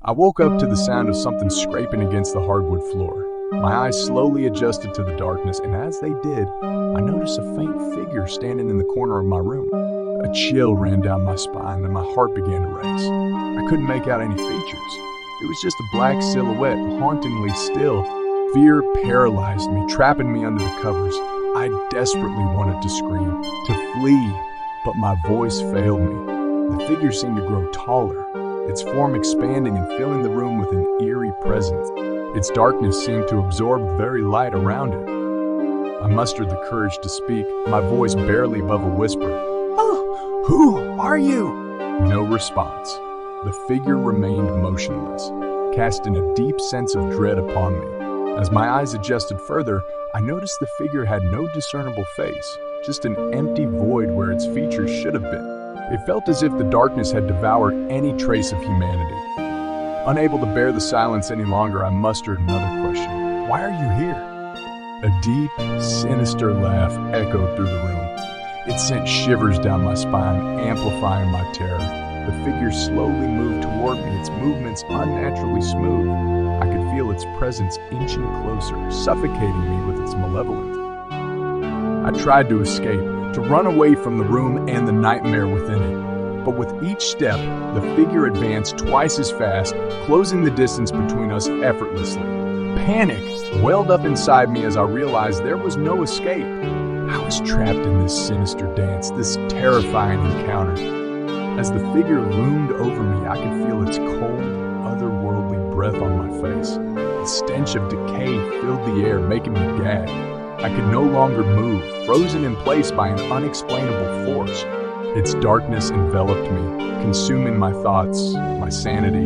I woke up to the sound of something scraping against the hardwood floor. My eyes slowly adjusted to the darkness, and as they did, I noticed a faint figure standing in the corner of my room. A chill ran down my spine, and my heart began to race. I couldn't make out any features. It was just a black silhouette, hauntingly still. Fear paralyzed me, trapping me under the covers. I desperately wanted to scream, to flee, but my voice failed me. The figure seemed to grow taller, its form expanding and filling the room with an eerie presence. Its darkness seemed to absorb the very light around it. I mustered the courage to speak, my voice barely above a whisper. "Oh, who are you?" No response. The figure remained motionless, casting a deep sense of dread upon me. As my eyes adjusted further, I noticed the figure had no discernible face, just an empty void where its features should have been. It felt as if the darkness had devoured any trace of humanity. Unable to bear the silence any longer, I mustered another question. "Why are you here?" A deep, sinister laugh echoed through the room. It sent shivers down my spine, amplifying my terror. The figure slowly moved toward me, its movements unnaturally smooth. I could feel its presence inching closer, suffocating me with its malevolence. I tried to escape, to run away from the room and the nightmare within it. But with each step, the figure advanced twice as fast, closing the distance between us effortlessly. Panic welled up inside me as I realized there was no escape. I was trapped in this sinister dance, this terrifying encounter. As the figure loomed over me, I could feel its cold, otherworldly breath on my face. The stench of decay filled the air, making me gag. I could no longer move, frozen in place by an unexplainable force. Its darkness enveloped me, consuming my thoughts, my sanity.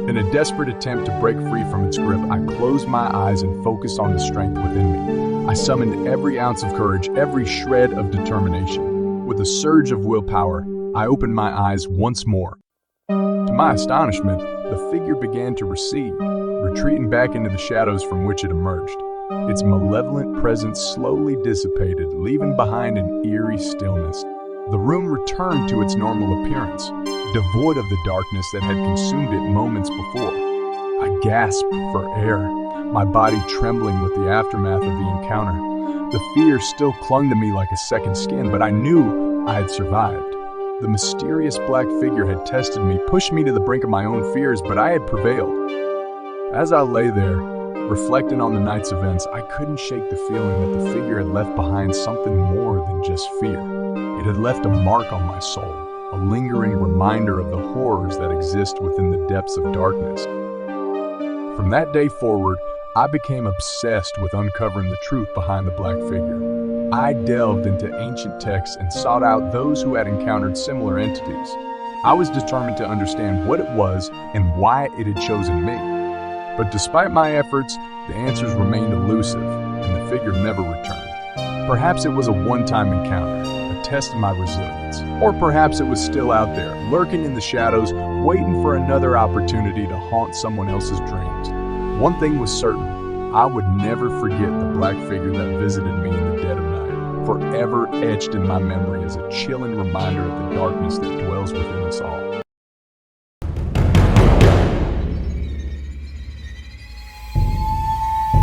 In a desperate attempt to break free from its grip, I closed my eyes and focused on the strength within me. I summoned every ounce of courage, every shred of determination. With a surge of willpower, I opened my eyes once more. To my astonishment, the figure began to recede, retreating back into the shadows from which it emerged. Its malevolent presence slowly dissipated, leaving behind an eerie stillness. The room returned to its normal appearance, devoid of the darkness that had consumed it moments before. I gasped for air, my body trembling with the aftermath of the encounter. The fear still clung to me like a second skin, but I knew I had survived. The mysterious black figure had tested me, pushed me to the brink of my own fears, but I had prevailed. As I lay there, reflecting on the night's events, I couldn't shake the feeling that the figure had left behind something more than just fear. It had left a mark on my soul, a lingering reminder of the horrors that exist within the depths of darkness. From that day forward, I became obsessed with uncovering the truth behind the black figure. I delved into ancient texts and sought out those who had encountered similar entities. I was determined to understand what it was and why it had chosen me. But despite my efforts, the answers remained elusive, and the figure never returned. Perhaps it was a one-time encounter, a test of my resilience. Or perhaps it was still out there, lurking in the shadows, waiting for another opportunity to haunt someone else's dreams. One thing was certain, I would never forget the black figure that visited me in the dead of night, forever etched in my memory as a chilling reminder of the darkness that dwells within us all.